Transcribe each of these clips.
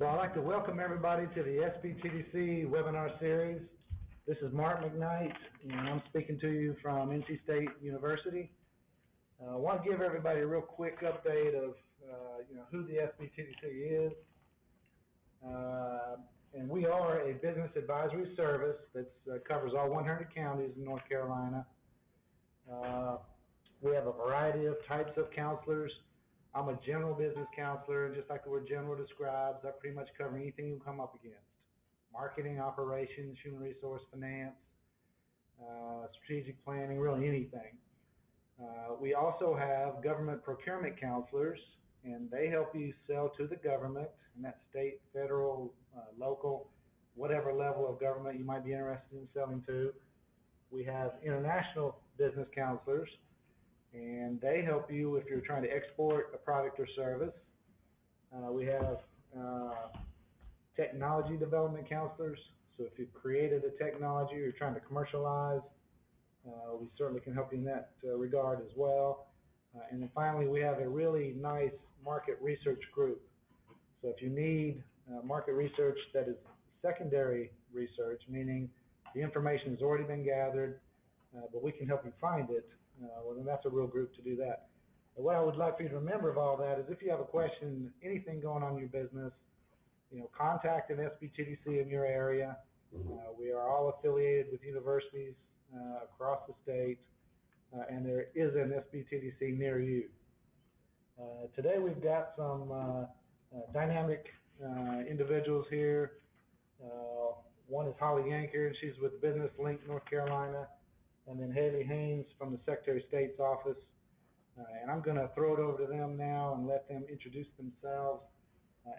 So I'd like to welcome everybody to the SBTDC webinar series. This is Mark McKnight, and I'm speaking to you from NC State University. I want to give everybody a real quick update of who the SBTDC is. And we are a business advisory service that covers all 100 counties in North Carolina. We have a variety of types of counselors. I'm a general business counselor, just like the word general describes. I pretty much cover anything you come up against. Marketing, operations, human resource, finance, strategic planning, really anything. We also have government procurement counselors, and they help you sell to the government, and that's state, federal, local, whatever level of government you might be interested in selling to. We have international business counselors, and they help you if you're trying to export a product or service. We have technology development counselors, so if you've created a technology or you're trying to commercialize, we certainly can help you in that regard as well. And then finally, we have a really nice market research group. So if you need market research that is secondary research, meaning the information has already been gathered, but we can help you find it, well, then that's a real group to do that. And what I would like for you to remember of all that is if you have a question, anything going on in your business, contact an SBTDC in your area. We are all affiliated with universities across the state, and there is an SBTDC near you. Today we've got some dynamic individuals here. One is Holly Yanker, and she's with Business Link, North Carolina, and then Haley Haynes from the Secretary of State's office. And I'm going to throw it over to them now and let them introduce themselves.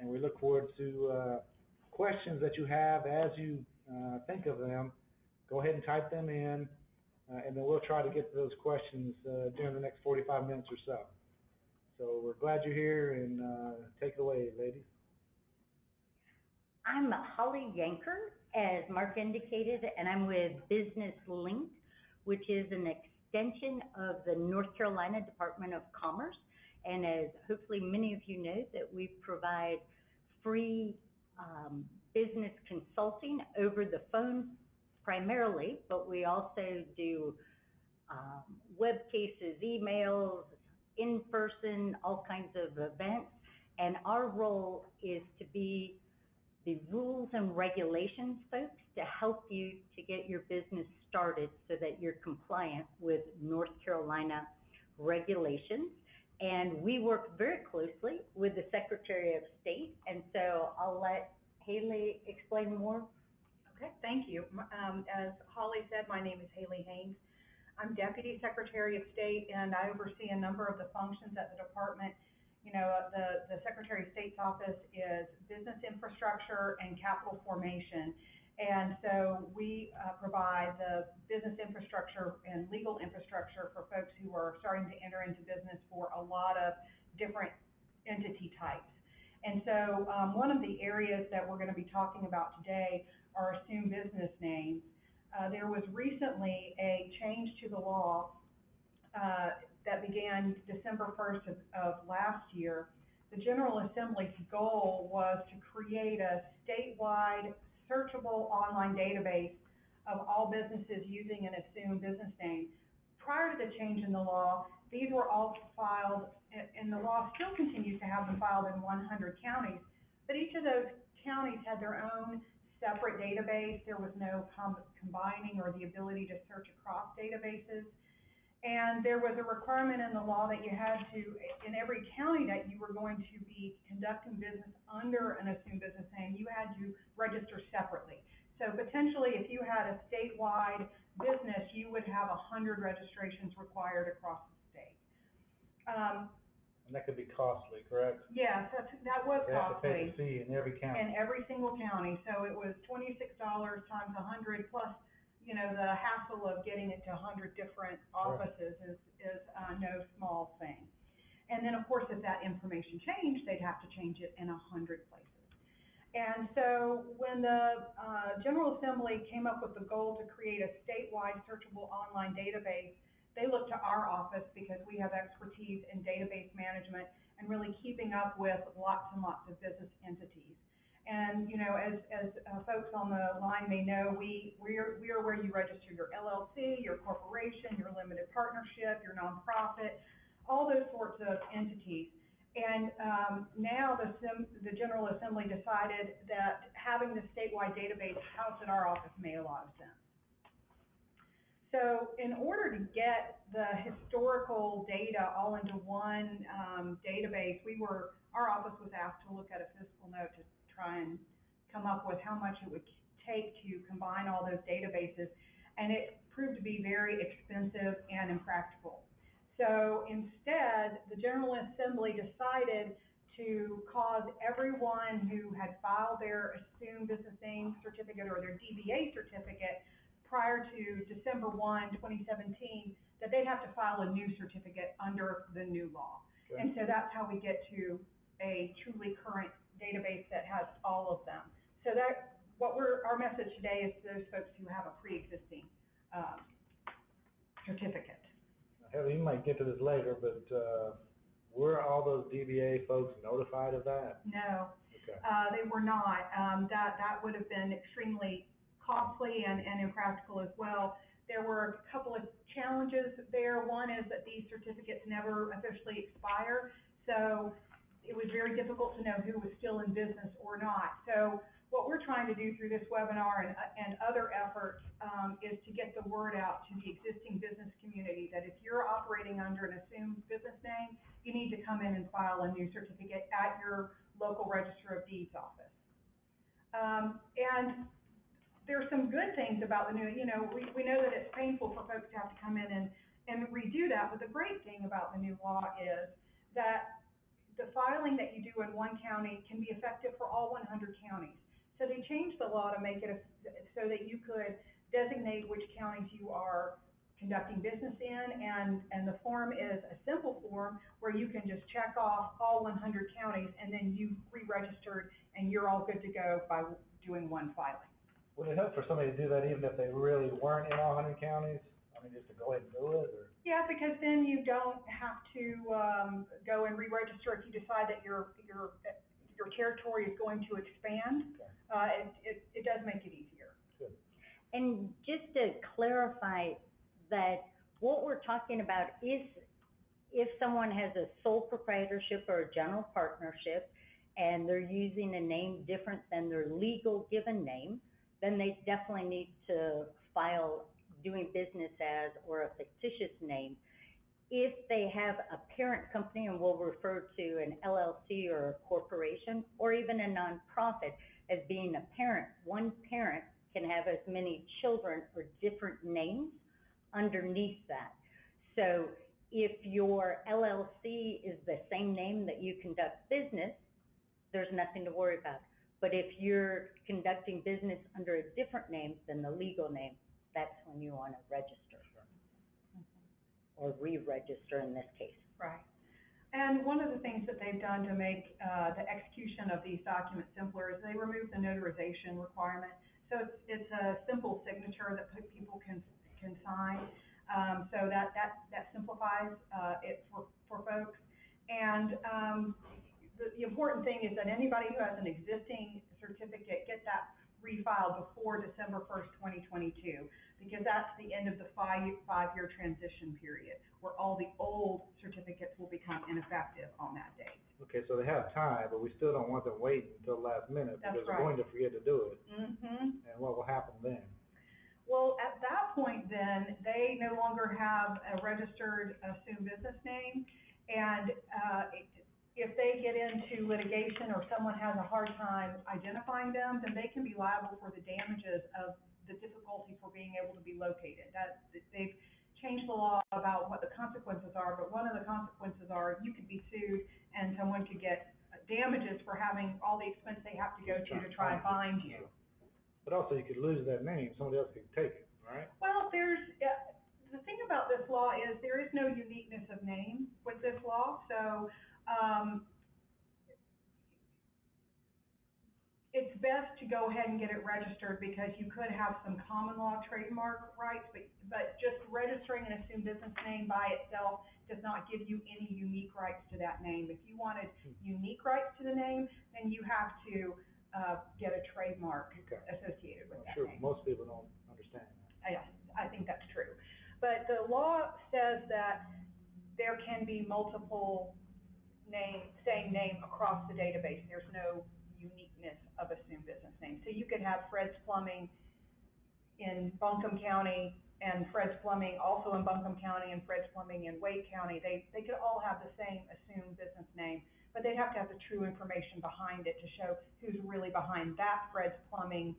And we look forward to questions that you have as you think of them. Go ahead and type them in, and then we'll try to get to those questions during the next 45 minutes or so. So we're glad you're here, and take it away, ladies. I'm Holly Yanker, as Mark indicated, and I'm with Business Link, which is an extension of the North Carolina Department of Commerce. And as hopefully many of you know, that we provide free business consulting over the phone primarily, but we also do web cases, emails, in person, all kinds of events. And our role is to be the rules and regulations folks to help you to get your business started so that you're compliant with North Carolina regulations. And we work very closely with the Secretary of State, and so I'll let Haley explain more. Okay, thank you. As Holly said, my name is Haley Haynes. I'm Deputy Secretary of State, and I oversee a number of the functions at the department. The Secretary of State's office is business infrastructure and capital formation. And so we provide the business infrastructure and legal infrastructure for folks who are starting to enter into business for a lot of different entity types. And so one of the areas that we're going to be talking about today are assumed business names. There was recently a change to the law that began December 1st of last year. The General Assembly's goal was to create a statewide searchable online database of all businesses using an assumed business name. Prior to the change in the law, these were all filed, and the law still continues to have them filed in 100 counties, but each of those counties had their own separate database. There was no combining or the ability to search across databases. And there was a requirement in the law that you had to, in every county that you were going to be conducting business under an assumed business name, you had to register separately. So potentially, if you had a statewide business, you would have 100 registrations required across the state. And that could be costly, correct? Yes, that was costly. You have to pay the fee in every county. In every single county. So it was $26 times 100 plus, the hassle of getting it to 100 different offices is no small thing. And then, of course, if that information changed, they'd have to change it in 100 places. And so when the General Assembly came up with the goal to create a statewide searchable online database, they looked to our office because we have expertise in database management and really keeping up with lots and lots of business entities. And, you know, as folks on the line may know, we are where you register your LLC, your corporation, your limited partnership, your nonprofit, all those sorts of entities. And now the General Assembly decided that having this statewide database housed in our office made a lot of sense. So in order to get the historical data all into one database, our office was asked to look at a fiscal note to try and come up with how much it would take to combine all those databases, and it proved to be very expensive and impractical. So instead, the General Assembly decided to cause everyone who had filed their assumed business name certificate or their DBA certificate prior to December 1, 2017, that they'd have to file a new certificate under the new law. Okay. And so that's how we get to a truly current database that has all of them. So that our message today is to those folks who have a pre-existing certificate. Heather, you might get to this later, but were all those DBA folks notified of that? No, okay. They were not. That would have been extremely costly and impractical as well. There were a couple of challenges there. One is that these certificates never officially expire, so it was very difficult to know who was still in business or not. So what we're trying to do through this webinar and other efforts is to get the word out to the existing business community that if you're operating under an assumed business name, you need to come in and file a new certificate at your local Register of Deeds office. And there's some good things about the new, you know, we know that it's painful for folks to have to come in and redo that, but the great thing about the new law is that the filing that you do in one county can be effective for all 100 counties. So they changed the law to make it so that you could designate which counties you are conducting business in, and the form is a simple form where you can just check off all 100 counties, and then you re-registered and you're all good to go by doing one filing. Would it help for somebody to do that even if they really weren't in all 100 counties? I mean, just to go ahead and do it? Or? Yeah, because then you don't have to go and re-register if you decide that your territory is going to expand. Okay. It does make it easier. Good. And just to clarify that what we're talking about is if someone has a sole proprietorship or a general partnership and they're using a name different than their legal given name, then they definitely need to file doing business as or a fictitious name. If they have a parent company, and we'll refer to an LLC or a corporation or even a nonprofit as being a parent, one parent can have as many children or different names underneath that. So if your LLC is the same name that you conduct business, there's nothing to worry about. But if you're conducting business under a different name than the legal name, that's when you want to register. Or re-register in this case. Right. And one of the things that they've done to make the execution of these documents simpler is they removed the notarization requirement. So it's a simple signature that people can sign. So that simplifies it for folks. And the important thing is that anybody who has an existing certificate get that refiled before December 1st, 2022, because that's the end of the five-year transition period where all the old certificates will become ineffective on that date. Okay, so they have time, but we still don't want them waiting until the last minute. That's because right. They're going to forget to do it. Mm-hmm. And what will happen then? Well, at that point then, they no longer have a registered assumed business name, and if they get into litigation or someone has a hard time identifying them, then they can be liable for the damages of the difficulty for being able to be located. They've changed the law about what the consequences are, but one of the consequences are you could be sued and someone could get damages for having all the expense they have to go to try and find you. But also you could lose that name, somebody else could take it, right? Well, the thing about this law is there is no uniqueness of name with this law, so it's best to go ahead and get it registered because you could have some common law trademark rights, but just registering an assumed business name by itself does not give you any unique rights to that name. If you wanted unique rights to the name, then you have to get a trademark Okay. associated with that Sure, name. most people don't understand that. Yes, I think that's true. But the law says that there can be multiple same name across the database. There's no uniqueness of assumed business name. So you could have Fred's Plumbing in Buncombe County and Fred's Plumbing also in Buncombe County and Fred's Plumbing in Wake County. They could all have the same assumed business name, but they'd have to have the true information behind it to show who's really behind that Fred's Plumbing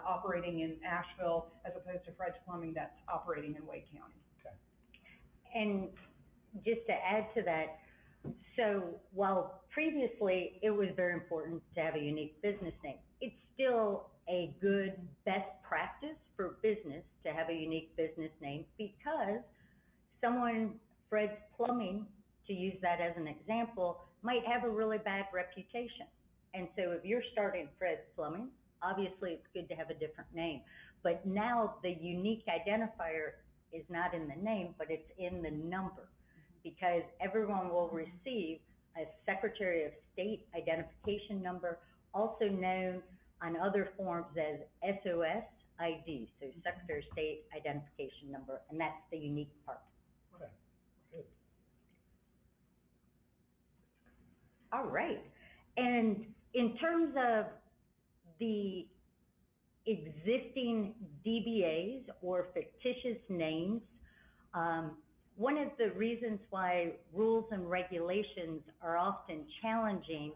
operating in Asheville as opposed to Fred's Plumbing that's operating in Wake County. Okay. And just to add to that, so while previously it was very important to have a unique business name, it's still a good best practice for business to have a unique business name, because someone, Fred's Plumbing, to use that as an example, might have a really bad reputation. And so if you're starting Fred's Plumbing, obviously it's good to have a different name. But now the unique identifier is not in the name, but it's in the number, because everyone will receive a Secretary of State identification number, also known on other forms as SOS ID, so Secretary of State identification number, and that's the unique part. Okay. Good. All right, and in terms of the existing DBAs or fictitious names, one of the reasons why rules and regulations are often challenging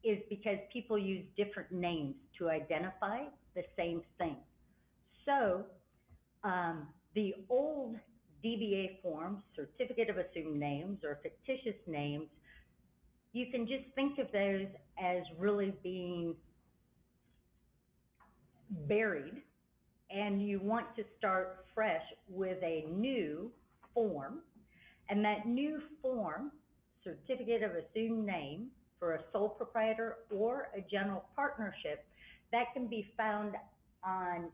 is because people use different names to identify the same thing. So the old DBA forms, Certificate of Assumed Names or fictitious names, you can just think of those as really being buried, and you want to start fresh with a new form, and that new form, Certificate of Assumed Name, for a sole proprietor or a general partnership, that can be found on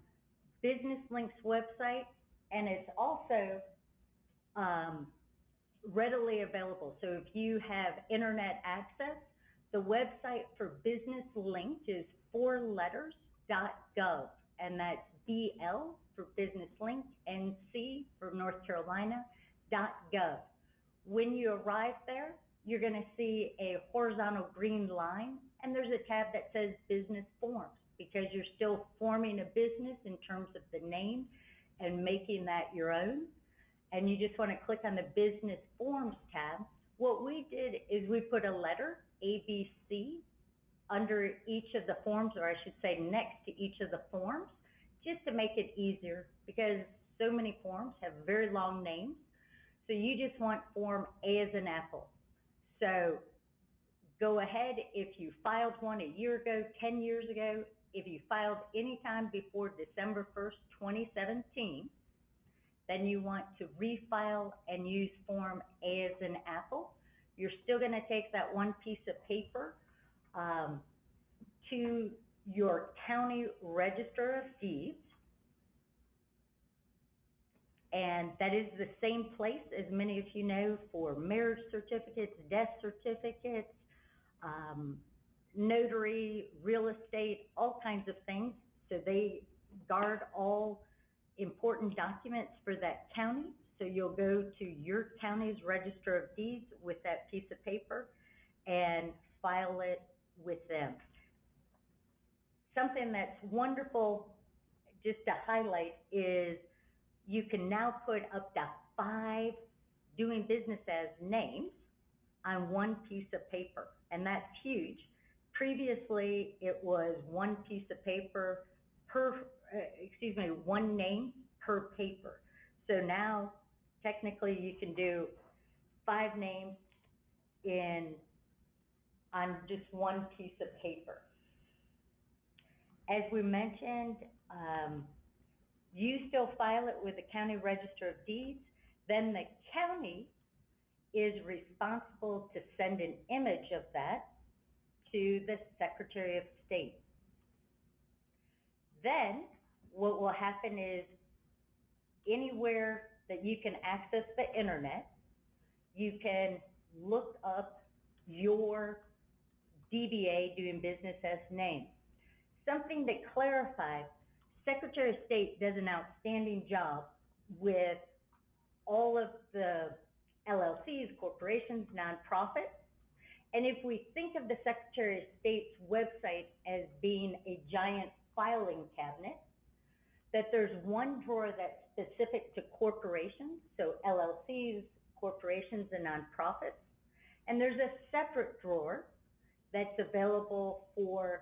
Business Link's website, and it's also readily available. So if you have internet access, the website for Business Link is 4letters.gov, and that's BL for Business Link, NC for North Carolina, .gov. When you arrive there, you're going to see a horizontal green line, and there's a tab that says Business Forms, because you're still forming a business in terms of the name and making that your own. And you just want to click on the Business Forms tab. What we did is we put a letter, ABC, under each of the forms, or I should say next to each of the forms, just to make it easier, because so many forms have very long names. So you just want form A as in apple. So go ahead, if you filed one a year ago, 10 years ago, if you filed anytime before December 1st, 2017, then you want to refile and use form A as in apple. You're still going to take that one piece of paper to your county register of deeds, and that is the same place, as many of you know, for marriage certificates, death certificates, notary, real estate, all kinds of things. So they guard all important documents for that county. So you'll go to your county's register of deeds with that piece of paper and file it with them. Something that's wonderful just to highlight is you can now put up to 5 doing business as names on one piece of paper, and that's huge. Previously, it was one piece of paper per, one name per paper. So now, technically, you can do 5 names on just one piece of paper. As we mentioned, you still file it with the county register of deeds. Then the county is responsible to send an image of that to the Secretary of State. Then what will happen is anywhere that you can access the internet, you can look up your DBA doing business as name. something to clarify, Secretary of State does an outstanding job with all of the LLCs, corporations, nonprofits. And if we think of the Secretary of State's website as being a giant filing cabinet, that there's one drawer that's specific to corporations, so LLCs, corporations, and nonprofits. And there's a separate drawer that's available for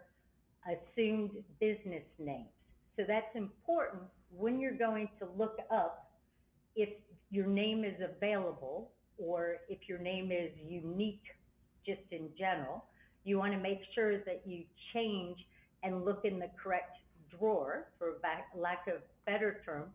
assumed business names. So that's important when you're going to look up if your name is available or if your name is unique just in general. You want to make sure that you change and look in the correct drawer, for lack of better term,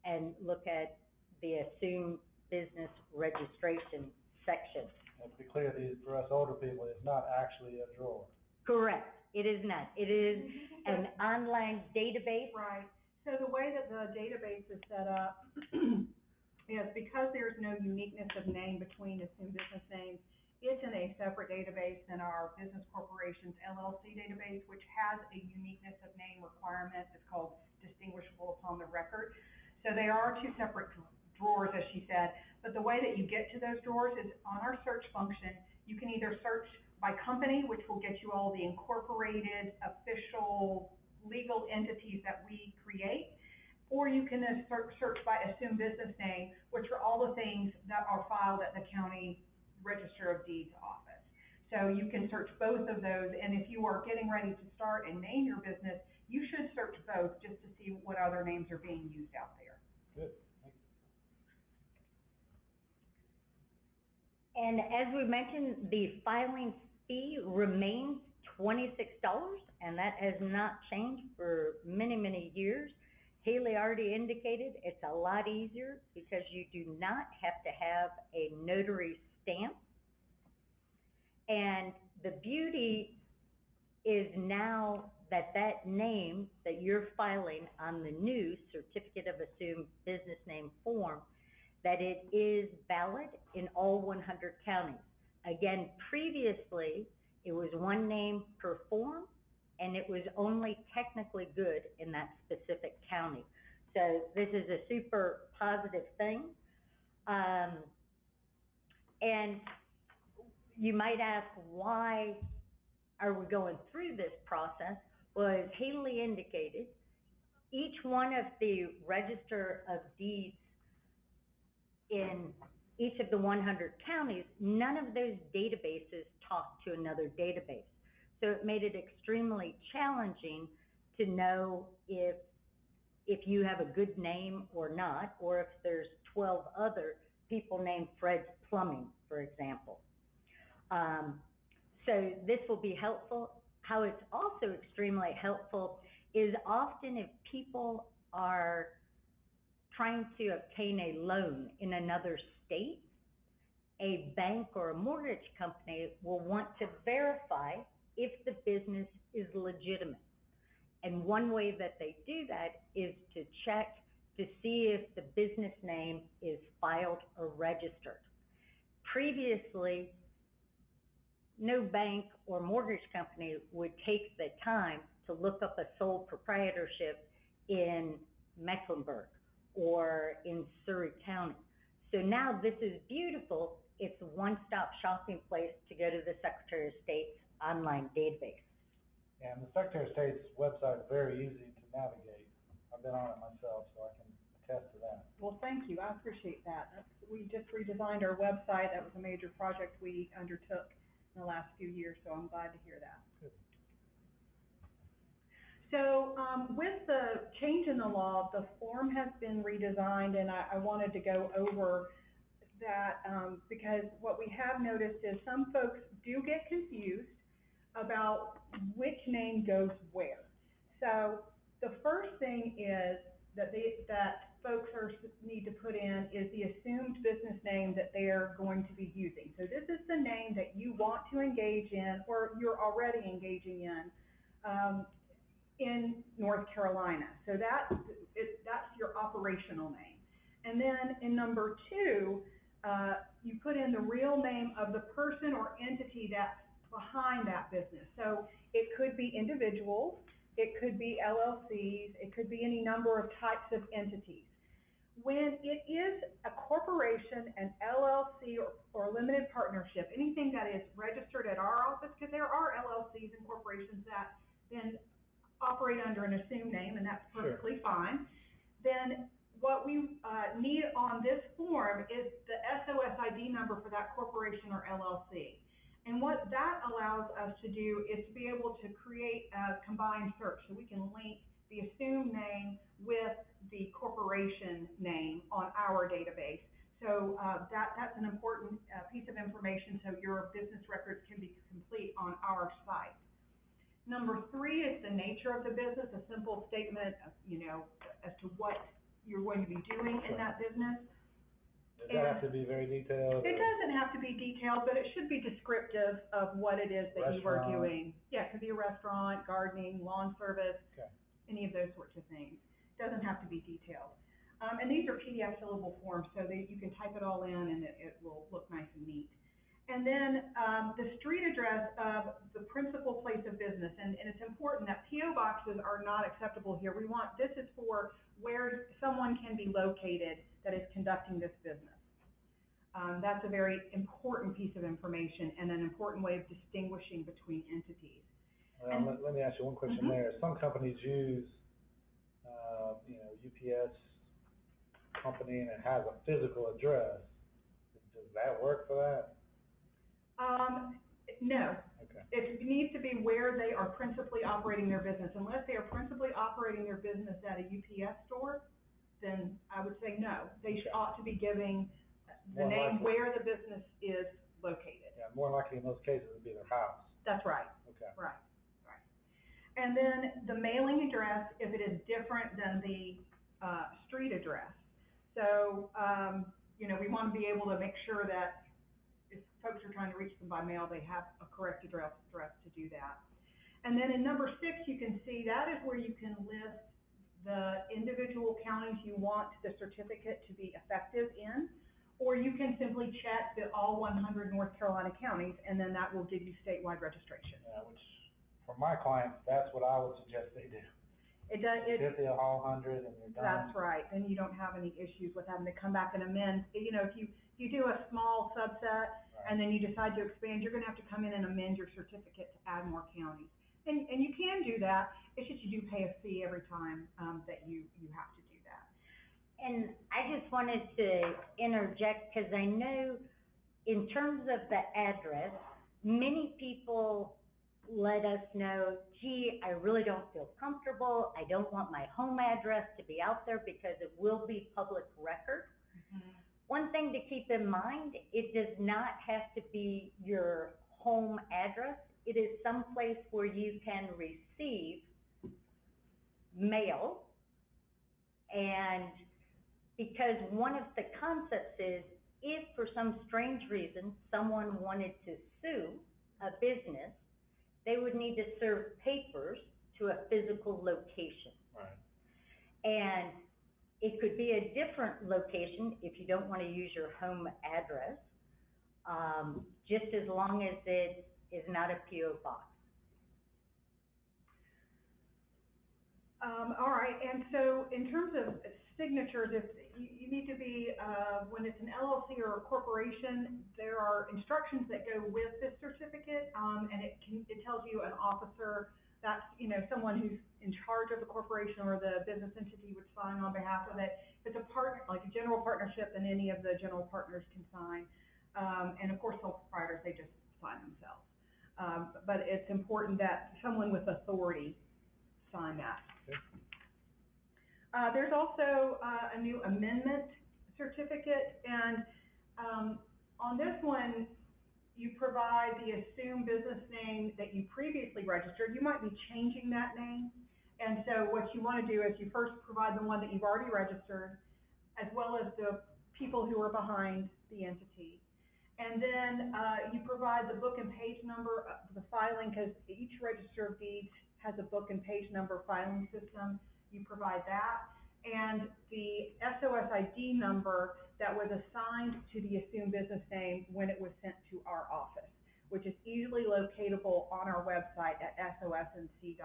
and look at the assumed business registration section. And to be clear, for us older people, it's not actually a drawer. Correct. It is not. It is an online database. Right. So the way that the database is set up is because there's no uniqueness of name between assumed business names, it's in a separate database than our Business Corporations LLC database, which has a uniqueness of name requirement. It's called distinguishable upon the record. So they are two separate drawers, as she said, but the way that you get to those drawers is on our search function. You can either search by company, which will get you all the incorporated official legal entities that we create, or you can search by assumed business name, which are all the things that are filed at the county Register of Deeds office. So you can search both of those, and if you are getting ready to start and name your business, you should search both just to see what other names are being used out there. Good. And as we mentioned, the filing fee remains $26, and that has not changed for many, many years. Haley already indicated it's a lot easier because you do not have to have a notary stamp. And the beauty is now that that name that you're filing on the new Certificate of Assumed Business Name form, that it is valid in all 100 counties. Again, previously, it was one name per form, and it was only technically good in that specific county. So this is a super positive thing. And you might ask, why are we going through this process? Well, as Haley indicated, each one of the Register of Deeds in each of the 100 counties, none of those databases talk to another database. So it made it extremely challenging to know if you have a good name or not, or if there's 12 other people named Fred's Plumbing, for example. So this will be helpful. How it's also extremely helpful is often if people are trying to obtain a loan in another state, a bank or a mortgage company will want to verify if the business is legitimate. And one way that they do that is to check to see if the business name is filed or registered. Previously, no bank or mortgage company would take the time to look up a sole proprietorship in Mecklenburg or in Surrey County. So now this is beautiful. It's a one-stop shopping place to go to the Secretary of State's online database. And the Secretary of State's website is very easy to navigate. I've been on it myself, so I can attest to that. Well, thank you. I appreciate that. We just redesigned our website. That was a major project we undertook in the last few years, so I'm glad to hear that. Good. So with the change in the law, the form has been redesigned, and I wanted to go over that because what we have noticed is some folks do get confused about which name goes where. So the first thing is that folks need to put in is the assumed business name that they're going to be using. So this is the name that you want to engage in or you're already engaging in North Carolina. So that's your operational name. And then in number 2, you put in the real name of the person or entity that's behind that business. So it could be individuals, it could be LLCs, it could be any number of types of entities. When it is a corporation, an LLC, or limited partnership, anything that is registered at our office, because there are LLCs and corporations that then operate under an assumed name, and that's perfectly fine, then what we need on this form is the SOS ID number for that corporation or LLC. And what that allows us to do is to be able to create a combined search, so we can link the assumed name with the corporation name on our database. So that's an important piece of information, so your business records can be complete on our site. Number 3 is the nature of the business, a simple statement of, as to what you're going to be doing in that business. Does that have to be very detailed? It doesn't have to be detailed, but it should be descriptive of what it is that you are doing. Yeah, it could be a restaurant, gardening, lawn service, any of those sorts of things. It doesn't have to be detailed. And these are PDF fillable forms, so that you can type it all in and it will look nice and neat. And then the street address of the principal place of business, and it's important that PO boxes are not acceptable here. This is for where someone can be located that is conducting this business. That's a very important piece of information and an important way of distinguishing between entities. Let me ask you one question there. Some companies use, UPS company, and it has a physical address. Does that work for that? No. Okay. It needs to be where they are principally operating their business. Unless they are principally operating their business at a UPS store, then I would say no. They ought to be giving the name where the business is located. Yeah, more likely in those cases it would be their house. That's right. Okay. Right. And then the mailing address, if it is different than the street address. So, we want to be able to make sure that if folks are trying to reach them by mail, they have a correct address to do that. And then in number 6, you can see that is where you can list the individual counties you want the certificate to be effective in, or you can simply check the all 100 North Carolina counties, and then that will give you statewide registration. Yeah, which for my clients, that's what I would suggest they do. It does. Get the all 100 and you're done. That's right. Then you don't have any issues with having to come back and amend. If you do a small subset and then you decide to expand, you're going to have to come in and amend your certificate to add more counties. And you can do that. It's just you do pay a fee every time that you have to do that. And I just wanted to interject because I know in terms of the address, many people let us know, gee, I really don't feel comfortable. I don't want my home address to be out there because it will be public record. One thing to keep in mind, it does not have to be your home address. It is someplace where you can receive mail. And because one of the concepts is, if for some strange reason someone wanted to sue a business, they would need to serve papers to a physical location. Right. And it could be a different location if you don't want to use your home address, just as long as it is not a P.O. box. All right, and so in terms of signatures, if you need to be, when it's an LLC or a corporation, there are instructions that go with this certificate, and it tells you an officer, that's someone who's in charge of the corporation or the business entity would sign on behalf of it. If it's a partner, like a general partnership, then any of the general partners can sign, and of course sole proprietors, they just sign themselves. But it's important that someone with authority sign that. Okay. There's also a new amendment certificate, and on this one, you provide the assumed business name that you previously registered. You might be changing that name, and so what you want to do is you first provide the one that you've already registered, as well as the people who are behind the entity. And then you provide the book and page number of the filing, because each register of deeds has a book and page number filing system. You provide that, and the SOS ID number that was assigned to the assumed business name when it was sent to our office, which is easily locatable on our website at sosnc.gov.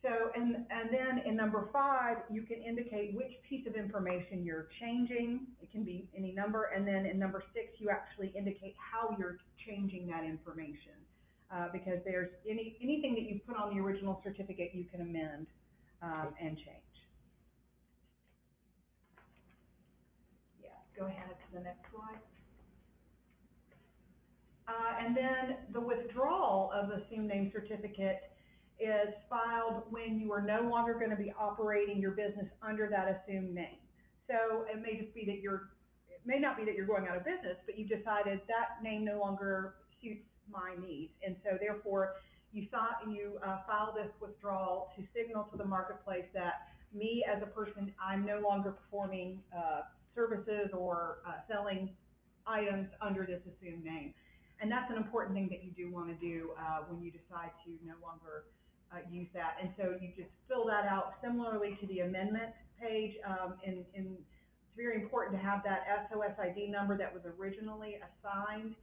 So, and then in number 5, you can indicate which piece of information you're changing. It can be any number. And then in number 6, you actually indicate how you're changing that information. Because there's anything that you put on the original certificate, you can amend and change. Yeah, go ahead to the next slide. And then the withdrawal of the assumed name certificate is filed when you are no longer going to be operating your business under that assumed name. So it may just be that it may not be that you're going out of business, but you decided that name no longer suits my needs, and so therefore you file this withdrawal to signal to the marketplace that me as a person, I'm no longer performing services or selling items under this assumed name. And that's an important thing that you do want to do when you decide to no longer use that. And so you just fill that out similarly to the amendment page. And it's very important to have that SOS ID number that was originally assigned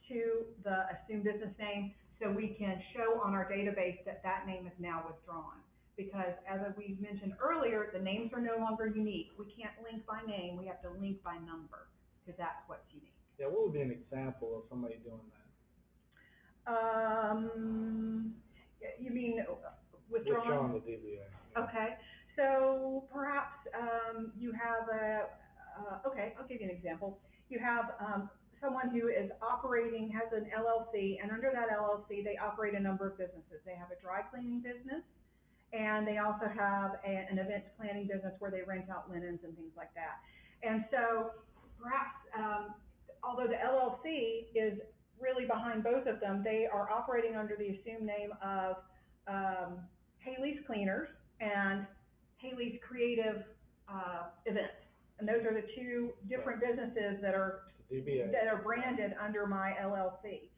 to the assumed business name, so we can show on our database that that name is now withdrawn. Because as we mentioned earlier, the names are no longer unique. We can't link by name, we have to link by number, because that's what's unique. Yeah, what would be an example of somebody doing that? You mean withdrawing the DBA. Okay, so perhaps you have okay, I'll give you an example. You have someone who is operating, has an LLC, and under that LLC they operate a number of businesses. They have a dry cleaning business, and they also have an events planning business where they rent out linens and things like that. And so perhaps, although the LLC is really behind both of them, they are operating under the assumed name of Haley's Cleaners and Haley's Creative Events. And those are the two different businesses that are branded under my LLC.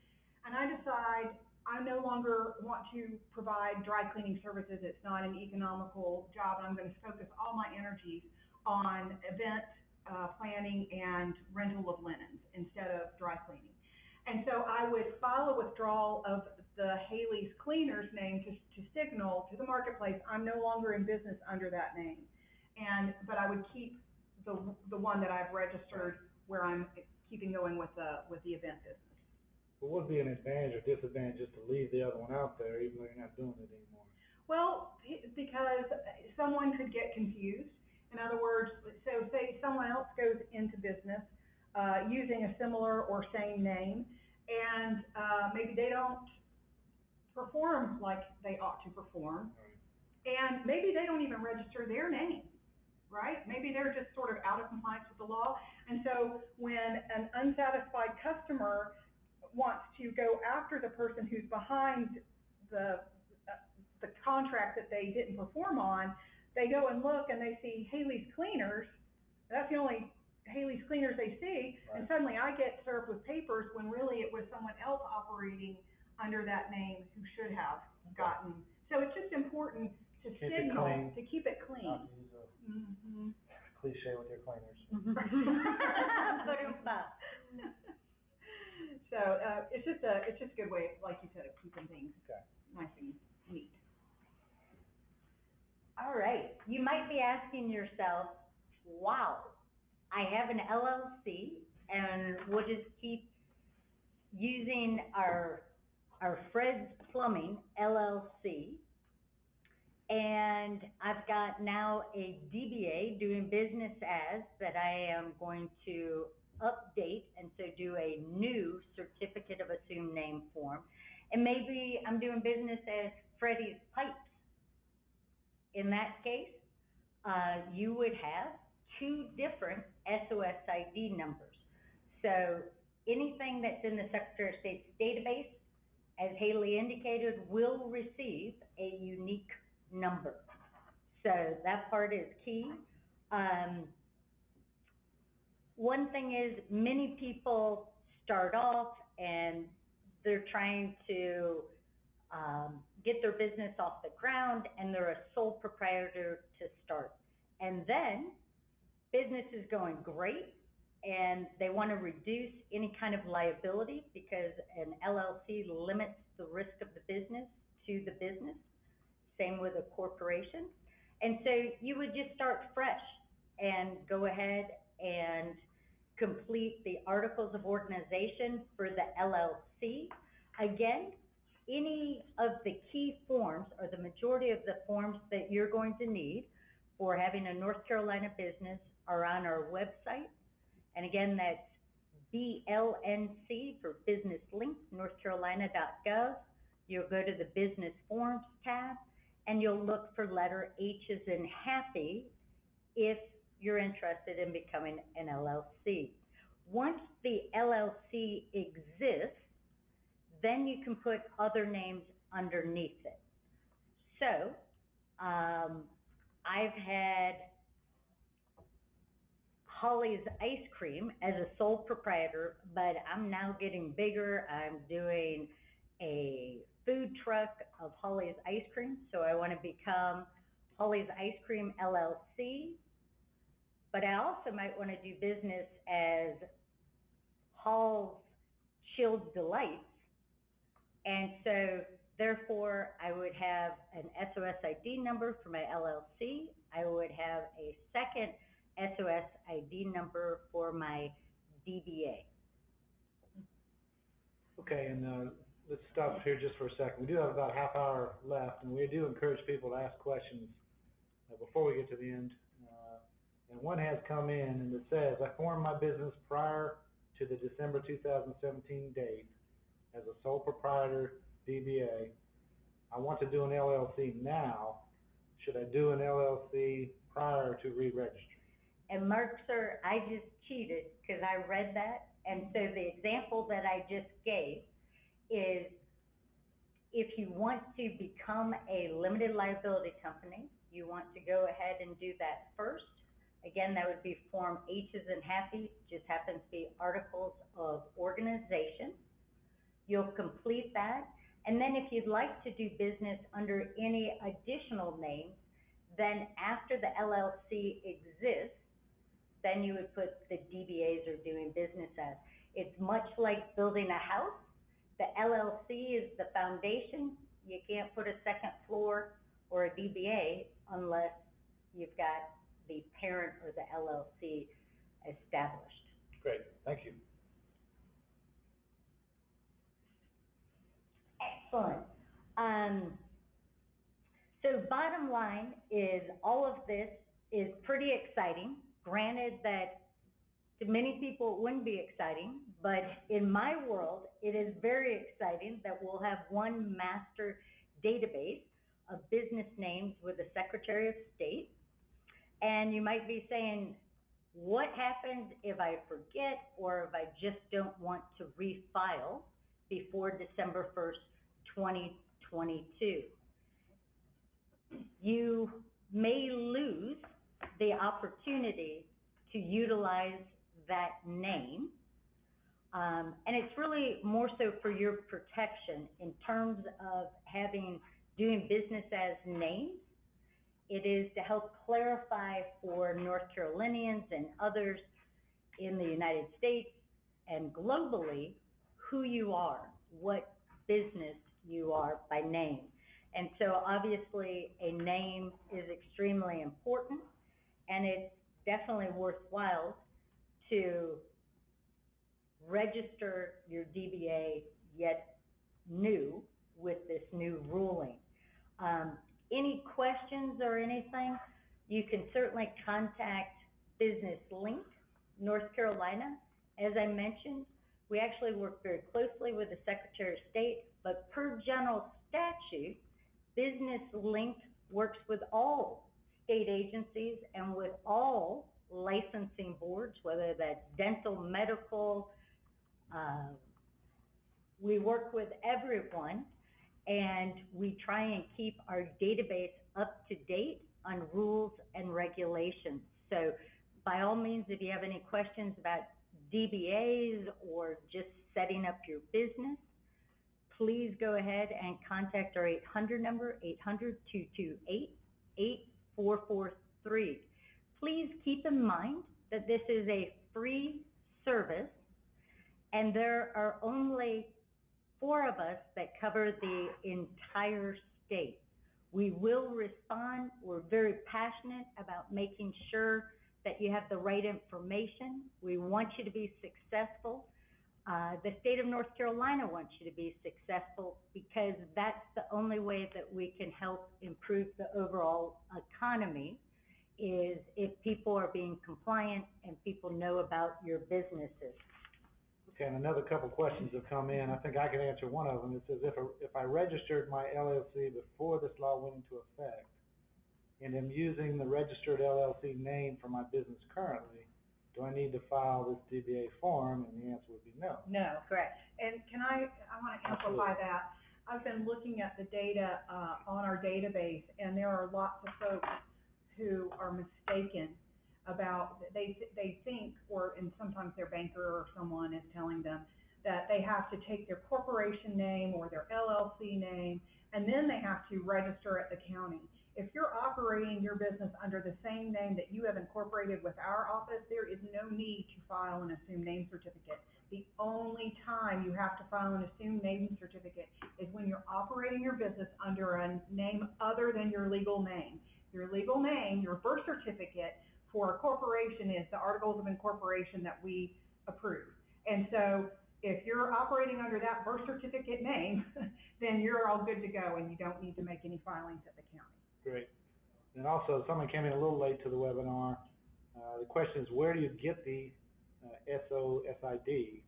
And I decide I no longer want to provide dry cleaning services. It's not an economical job, and I'm going to focus all my energies on event planning and rental of linens instead of dry cleaning. And so I would file a withdrawal of the Haley's Cleaners name to signal to the marketplace I'm no longer in business under that name. But I would keep the one that I've registered where I'm keeping going with the event business. What would be an advantage or disadvantage just to leave the other one out there even though you're not doing it anymore? Well, because someone could get confused. In other words, so say someone else goes into business using a similar or same name, and maybe they don't perform like they ought to perform, right. And maybe they don't even register their name, right? Maybe they're just sort of out of compliance with the law, and so when an unsatisfied customer wants to go after the person who's behind the contract that they didn't perform on, they go and look and they see Haley's Cleaners. That's the only Haley's Cleaners they see, right. And suddenly I get served with papers when really it was someone else operating under that name who should have gotten. So it's just important to signal, to keep it clean. Not to use a cliche with your cleaners. So it's just a good way, like you said, of keeping things nice and neat. All right. You might be asking yourself, wow, I have an LLC and we'll just keep using our Fred's Plumbing LLC, and I've got now a DBA, doing business as, that I am going to update and so do a new certificate of assumed name form. And maybe I'm doing business as Freddie's Pipes. In that case, you would have two different SOS ID numbers. So anything that's in the Secretary of State's database, as Haley indicated, will receive a unique number. So that part is key. One thing is, many people start off and they're trying to get their business off the ground, and they're a sole proprietor to start. And then business is going great and they want to reduce any kind of liability because an LLC limits the risk of the business to the business. Same with a corporation. corporation. And so you would just start fresh and go ahead and complete the articles of organization for the LLC. Again, any of the key forms or the majority of the forms that you're going to need for having a North Carolina business are on our website. And again, that's BLNC for Business Link, northcarolina.gov. You'll go to the Business Forms tab, and you'll look for letter H as in happy if you're interested in becoming an LLC. Once the LLC exists, then you can put other names underneath it. So, I've had Holly's Ice Cream as a sole proprietor, but I'm now getting bigger. I'm doing a food truck of Holly's Ice Cream, so I want to become Holly's Ice Cream LLC, but I also might want to do business as Hall's Chilled Delights, and so therefore I would have an SOS ID number for my LLC. I would have a second SOS ID number for my DBA. Okay, and let's stop here just for a second. We do have about a half hour left, and we do encourage people to ask questions before we get to the end. And one has come in, and it says, I formed my business prior to the December 2017 date as a sole proprietor DBA. I want to do an LLC now. Should I do an LLC prior to re-registering? And Mark, sir, I just cheated because I read that. And so the example that I just gave is if you want to become a limited liability company, you want to go ahead and do that first. Again, that would be Form H as in happy, just happens to be articles of organization. You'll complete that. And then if you'd like to do business under any additional names, then after the LLC exists, then you would put the DBAs are doing business as. It's much like building a house. The LLC is the foundation. You can't put a second floor or a DBA unless you've got the parent or the LLC established. Great, thank you. Excellent. So bottom line is all of this is pretty exciting. Granted that to many people it wouldn't be exciting, but in my world it is very exciting that we'll have one master database of business names with the Secretary of State. And you might be saying, what happens if I forget or if I just don't want to refile before December 1st, 2022? You may lose the opportunity to utilize that name. And it's really more so for your protection in terms of doing business as names. It is to help clarify for North Carolinians and others in the United States and globally who you are, what business you are by name. And so obviously a name is extremely important, and it's definitely worthwhile to register your DBA yet new with this new ruling. Any questions or anything, you can certainly contact Business Link, North Carolina. As I mentioned, we actually work very closely with the Secretary of State, but per general statute, Business Link works with all state agencies and with all licensing boards, whether that's dental, medical, we work with everyone, and we try and keep our database up to date on rules and regulations. So by all means, if you have any questions about DBAs or just setting up your business, please go ahead and contact our 800 number, 800-228-8443. Please keep in mind that this is a free service, and there are only 4 of us that cover the entire state. We will respond. We're very passionate about making sure that you have the right information. We want you to be successful. The state of North Carolina wants you to be successful because that's the only way that we can help improve the overall economy, is if people are being compliant and people know about your businesses. Okay, and another couple questions have come in. I think I can answer one of them. It says, if I registered my LLC before this law went into effect and am using the registered LLC name for my business currently, do I need to file this DBA form? And the answer would be no. No. Correct. And I want to amplify that. I've been looking at the data on our database, and there are lots of folks who are mistaken about, they think, and sometimes their banker or someone is telling them that they have to take their corporation name or their LLC name, and then they have to register at the county. If you're operating your business under the same name that you have incorporated with our office, there is no need to file an assumed name certificate. The only time you have to file an assumed name certificate is when you're operating your business under a name other than your legal name. Your legal name, your birth certificate for a corporation, is the articles of incorporation that we approve. And so if you're operating under that birth certificate name, then you're all good to go and you don't need to make any filings at the county. Great. And also, someone came in a little late to the webinar. The question is, where do you get the SOSID?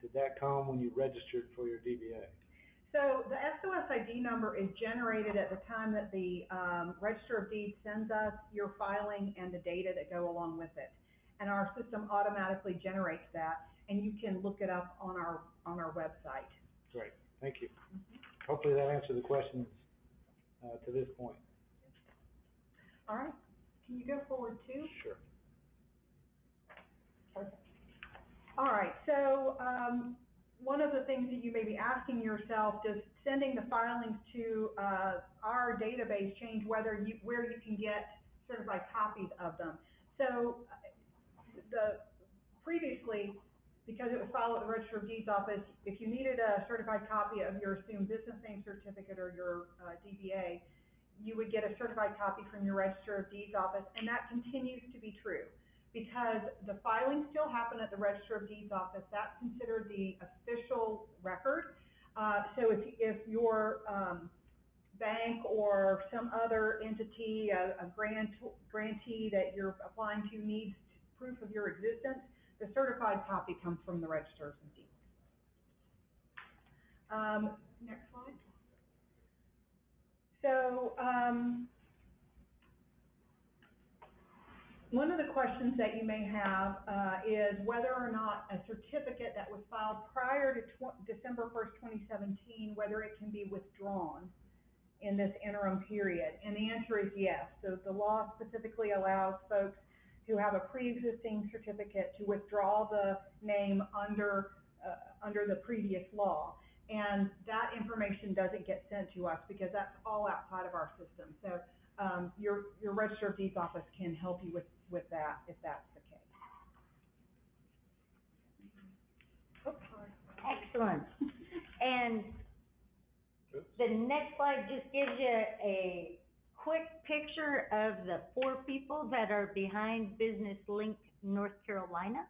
Did that come when you registered for your DBA? So the SOSID number is generated at the time that the Register of Deeds sends us your filing and the data that go along with it. And our system automatically generates that, and you can look it up on our website. Great. Thank you. Hopefully that answered the questions to this point. All right. Can you go forward too? Sure. Perfect. All right. So one of the things that you may be asking yourself, does sending the filings to our database change where you can get certified copies of them? So previously, because it was filed at the Register of Deeds office, if you needed a certified copy of your assumed business name certificate or your DBA, you would get a certified copy from your Register of Deeds office, and that continues to be true because the filings still happen at the Register of Deeds office. That's considered the official record. So if your bank or some other entity, a grantee that you're applying to needs proof of your existence, the certified copy comes from the Register of Deeds. Next slide. So one of the questions that you may have is whether or not a certificate that was filed prior to December 1st, 2017, whether it can be withdrawn in this interim period. And the answer is yes. So the law specifically allows folks who have a pre-existing certificate to withdraw the name under the previous law. And that information doesn't get sent to us because that's all outside of our system. So your Register of Deeds office can help you with that if that's the case. Oops, sorry. Excellent. And the next slide just gives you a quick picture of the 4 people that are behind Business Link North Carolina.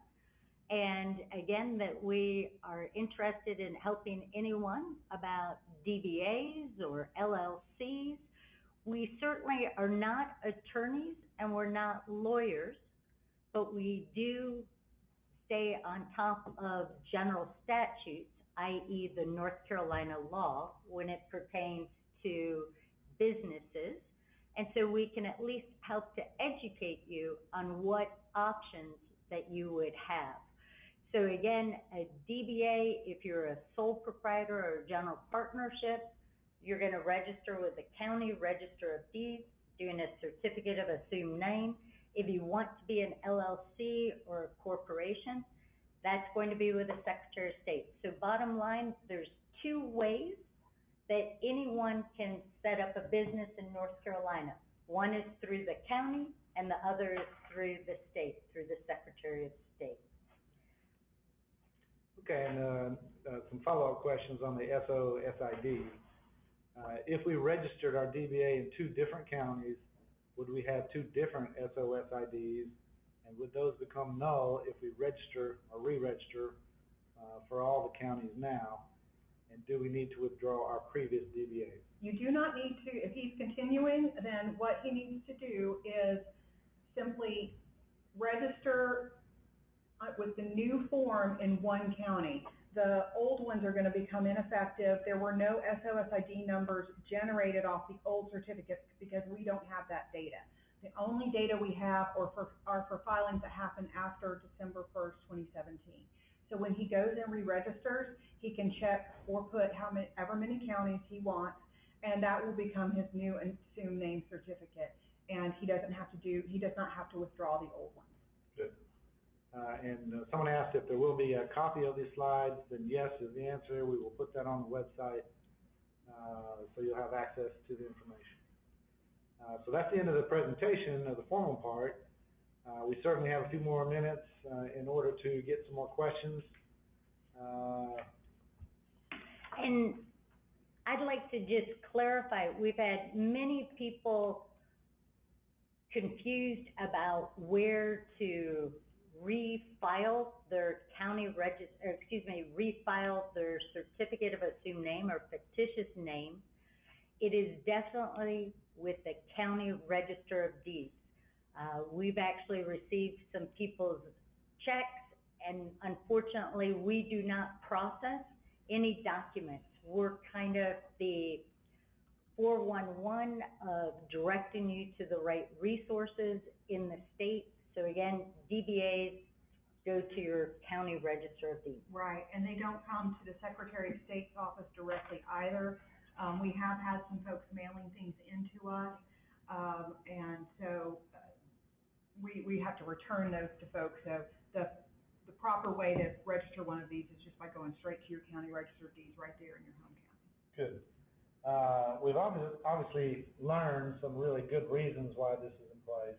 And again, that we are interested in helping anyone about DBAs or LLCs. We certainly are not attorneys and we're not lawyers, but we do stay on top of general statutes, i.e. the North Carolina law, when it pertains to businesses. And so we can at least help to educate you on what options that you would have. So again, a DBA, if you're a sole proprietor or a general partnership, you're going to register with the county Register of Deeds, doing a certificate of assumed name. If you want to be an LLC or a corporation, that's going to be with the Secretary of State. So bottom line, there's 2 ways that anyone can set up a business in North Carolina. One is through the county and the other is through the state, through the Secretary of State. Okay, and some follow-up questions on the SOSID. If we registered our DBA in 2 different counties, would we have 2 different SOSIDs? And would those become null if we register or re-register for all the counties now? And do we need to withdraw our previous DBAs? You do not need to. If he's continuing, then what he needs to do is simply register with the new form in 1 county. The old ones are going to become ineffective. There were no SOSID numbers generated off the old certificates because we don't have that data. The only data we have are for filings that happen after December 1st, 2017. So when he goes and re-registers, he can check or put however many counties he wants, and that will become his new and assumed name certificate. And he does not have to withdraw the old ones. Good. And someone asked if there will be a copy of these slides, then yes is the answer. We will put that on the website, so you'll have access to the information. So that's the end of the presentation of the formal part. We certainly have a few more minutes in order to get some more questions. And I'd like to just clarify, we've had many people confused about where to refile their refile their certificate of assumed name or fictitious name. It is definitely with the county register of deeds. We've actually received some people's checks, and unfortunately we do not process any documents. We're kind of the 411 of directing you to the right resources in the state. So again, DBAs go to your county register of deeds. Right, and they don't come to the Secretary of State's office directly either. We have had some folks mailing things into us, and so we have to return those to folks. So the proper way to register one of these is just by going straight to your county register of deeds right there in your home county. Good. We've obviously learned some really good reasons why this is in place.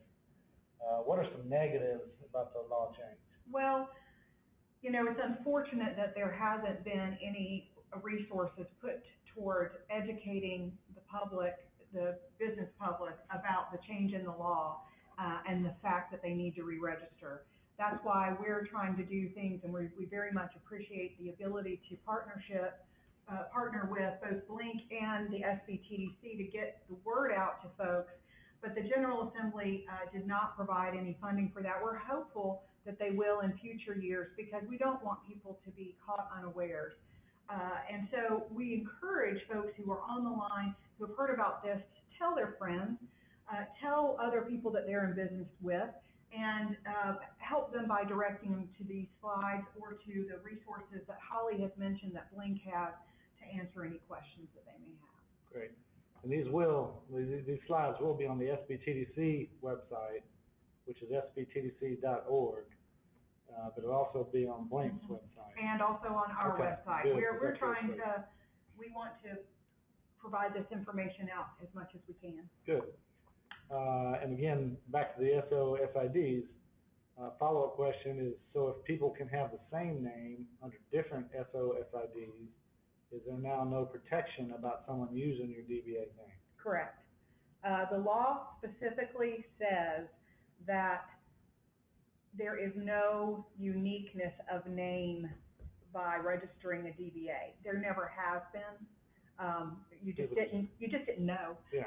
What are some negatives about the law change? Well, you know, it's unfortunate that there hasn't been any resources put towards educating the public, the business public, about the change in the law and the fact that they need to re-register. That's why we're trying to do things, and we very much appreciate the ability to partner with both BLNC and the USPTO to get the word out to folks. But the General Assembly did not provide any funding for that. We're hopeful that they will in future years because we don't want people to be caught unawares. And so we encourage folks who are on the line, who have heard about this, to tell their friends, tell other people that they're in business with, and help them by directing them to these slides or to the resources that Holly has mentioned that BLNC has to answer any questions that they may have. Great. And these slides will be on the SBTDC website, which is sbtdc.org, but it'll also be on BLNC's website. And also on our website. Good. We're trying to, we want to provide this information out as much as we can. Good. And again, back to the SOSIDs, follow-up question is, so if people can have the same name under different SOSIDs, is there now no protection about someone using your DBA name? Correct. The law specifically says that there is no uniqueness of name by registering a DBA. There never has been. You just didn't know. Yeah.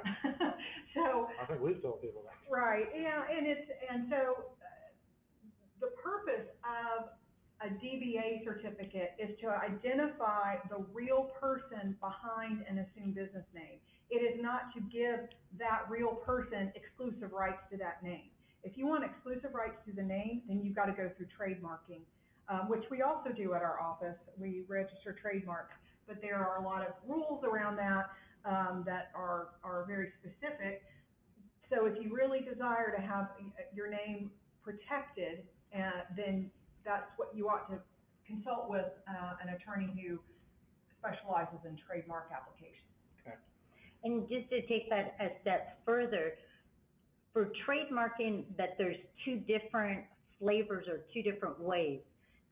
So I think we've told people that. Right. Yeah. And so the purpose of a DBA certificate is to identify the real person behind an assumed business name. It is not to give that real person exclusive rights to that name. If you want exclusive rights to the name, then you've got to go through trademarking, which we also do at our office. We register trademarks, but there are a lot of rules around that that are very specific. So if you really desire to have your name protected, then that's what you ought to consult with an attorney who specializes in trademark applications. Okay. And just to take that a step further, for trademarking, that there's 2 different flavors or 2 different ways.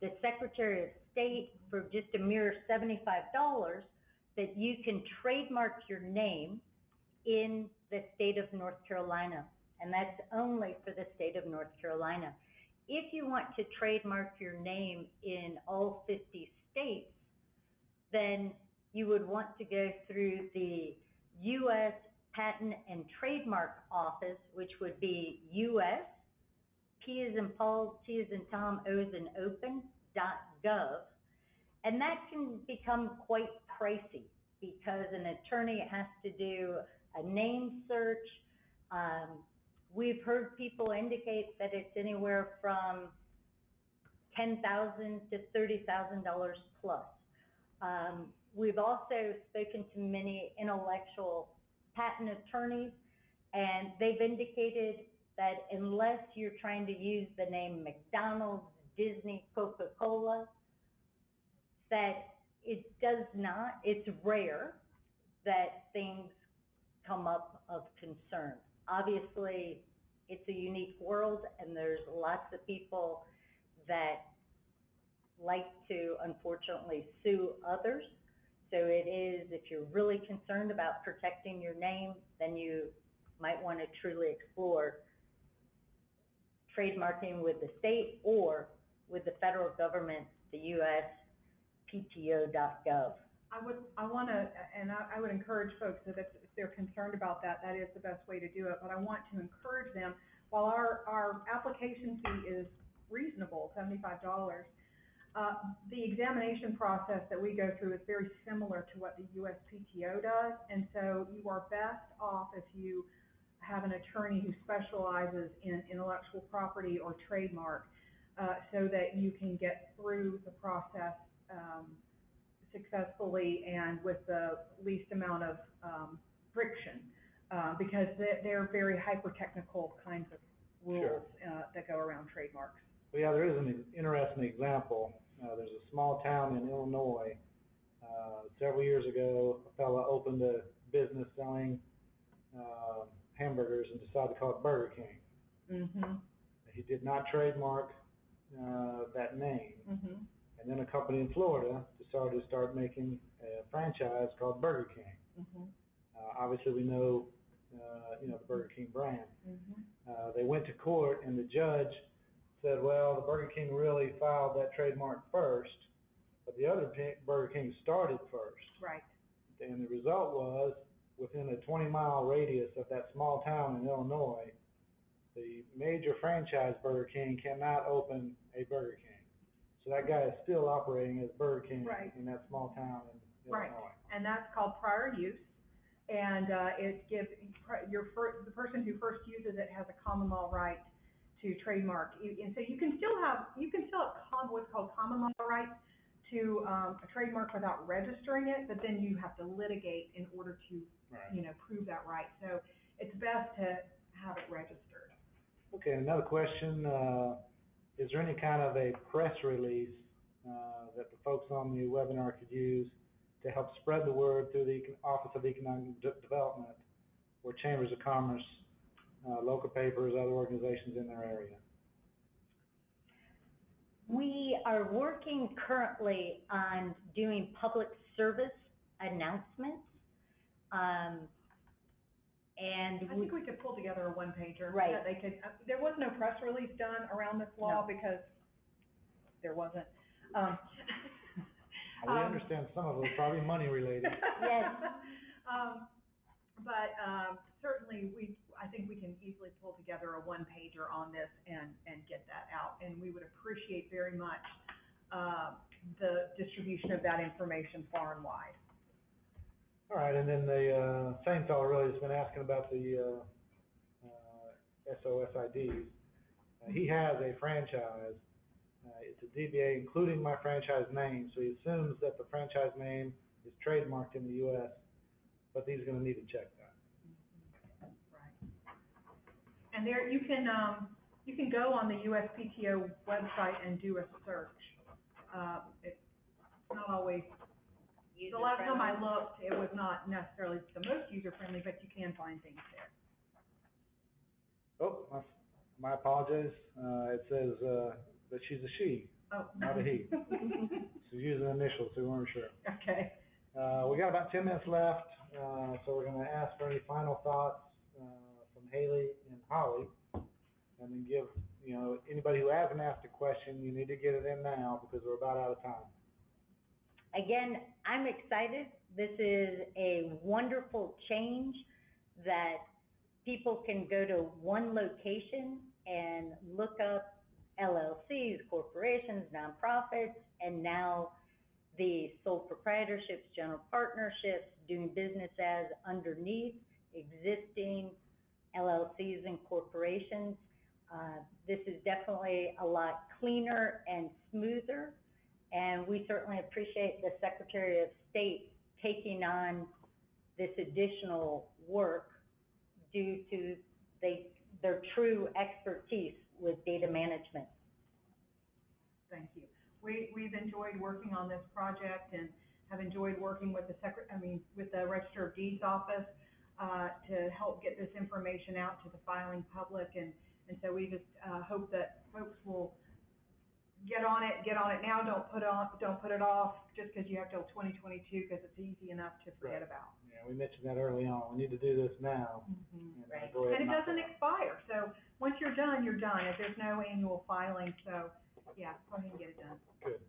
The Secretary of State, for just a mere $75, that you can trademark your name in the state of North Carolina, and that's only for the state of North Carolina. If you want to trademark your name in all 50 states, then you would want to go through the U.S. Patent and Trademark Office, which would be US, P as in Paul, T as in Tom, O as in open, .gov. And that can become quite pricey because an attorney has to do a name search. We've heard people indicate that it's anywhere from $10,000 to $30,000 plus. We've also spoken to many intellectual patent attorneys, and they've indicated that unless you're trying to use the name McDonald's, Disney, Coca-Cola, that it does not, it's rare that things come up of concern. Obviously, it's a unique world, and there's lots of people that like to, unfortunately, sue others. So it is, if you're really concerned about protecting your name, then you might want to truly explore trademarking with the state or with the federal government, the USPTO.gov. I want to, and I would encourage folks that if they're concerned about that, that is the best way to do it. But I want to encourage them, while our application fee is reasonable, $75, the examination process that we go through is very similar to what the USPTO does, and so you are best off if you have an attorney who specializes in intellectual property or trademark, so that you can get through the process successfully and with the least amount of friction, because they're very hyper-technical kinds of rules that go around trademarks. Well, yeah, there is an interesting example. There's a small town in Illinois. Several years ago, a fellow opened a business selling hamburgers and decided to call it Burger King. Mm-hmm. He did not trademark that name. Mm-hmm. And then a company in Florida decided to start making a franchise called Burger King. Mm-hmm. Obviously, we know, the Burger King brand. Mm-hmm. They went to court, and the judge said, well, the Burger King really filed that trademark first, but the other Burger King started first. Right. And the result was, within a 20-mile radius of that small town in Illinois, the major franchise Burger King cannot open a Burger King. So that guy is still operating as Burger King in that small town in Illinois. Right, and that's called prior use, and it gives the person who first uses it has a common law right to trademark, and so you can still have what's called common law rights to a trademark without registering it, but then you have to litigate in order to prove that right. So it's best to have it registered. Okay, another question. Is there any kind of a press release that the folks on the webinar could use to help spread the word through the Office of Economic Development or Chambers of Commerce, local papers, other organizations in their area? We are working currently on doing public service announcements. And I think we could pull together a one-pager. Right. That they could. There was no press release done around this law because there wasn't. We understand some of it was probably money related. Yes. But certainly, I think we can easily pull together a one-pager on this and get that out. And we would appreciate very much the distribution of that information far and wide. All right, and then the same fellow really has been asking about the SOSIDs. He has a franchise. It's a DBA, including my franchise name, so he assumes that the franchise name is trademarked in the U.S., but he's going to need to check that. Right. And there you can go on the USPTO website and do a search. It's not always. The last time I looked, it was not necessarily the most user-friendly, but you can find things there. Oh, my apologies. It says that she's a she, not a he. She's using initials, so we weren't sure. Okay. We got about 10 minutes left, so we're going to ask for any final thoughts from Haley and Holly, and then give, anybody who hasn't asked a question, you need to get it in now because we're about out of time. Again, I'm excited. This is a wonderful change that people can go to one location and look up LLCs, corporations, nonprofits, and now the sole proprietorships, general partnerships, doing business as underneath existing LLCs and corporations. This is definitely a lot cleaner and smoother, and we certainly appreciate the Secretary of State taking on this additional work due to their true expertise with data management. Thank you. We've enjoyed working on this project and have enjoyed working with with the Register of Deeds office to help get this information out to the filing public, and so we just hope that folks will get on it now. Don't put it off just because you have till 2022, because it's easy enough to forget about. Yeah, we mentioned that early on. We need to do this now. Mm-hmm. Right. And it doesn't expire. So once you're done, you're done. If there's no annual filing, so yeah, go ahead and get it done. Good.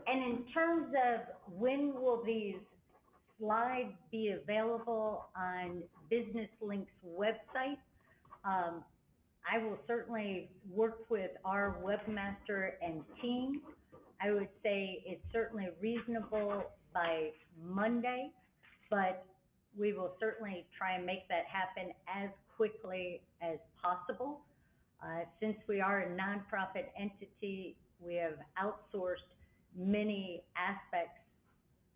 And in terms of when will these slides be available on Business Link's website, I will certainly work with our webmaster and team. I would say it's certainly reasonable by Monday, but we will certainly try and make that happen as quickly as possible. Since we are a nonprofit entity, we have outsourced many aspects,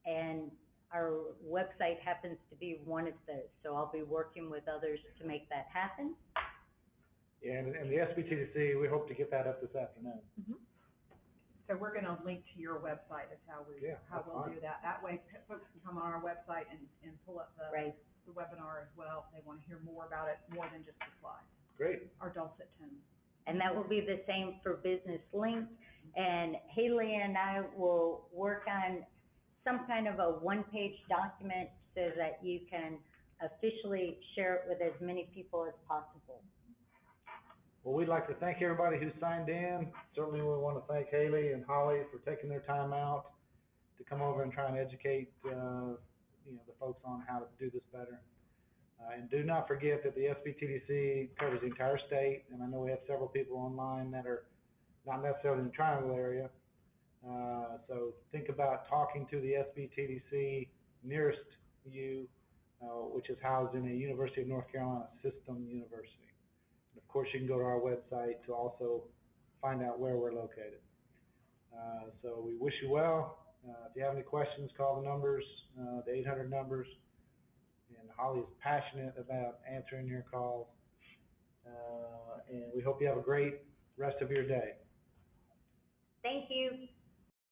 and our website happens to be one of those. So I'll be working with others to make that happen. Yeah, and the SBTC, we hope to get that up this afternoon. Mm-hmm. So we're going to link to your website. Is how we'll do that. That way, folks can come on our website and pull up the webinar as well if they want to hear more about it, more than just the slides. Great. Our dulcet tones. And that will be the same for Business Link. And Haley and I will work on some kind of a one-page document so that you can officially share it with as many people as possible. Well, we'd like to thank everybody who signed in. Certainly we want to thank Haley and Holly for taking their time out to come over and try and educate the folks on how to do this better. And do not forget that the SBTDC covers the entire state, and I know we have several people online that are not necessarily in the Triangle area. So think about talking to the SBTDC nearest you, which is housed in a University of North Carolina system university. And of course, you can go to our website to also find out where we're located. So we wish you well. If you have any questions, call the numbers, the 800 numbers. And Holly is passionate about answering your calls. And we hope you have a great rest of your day. Thank you.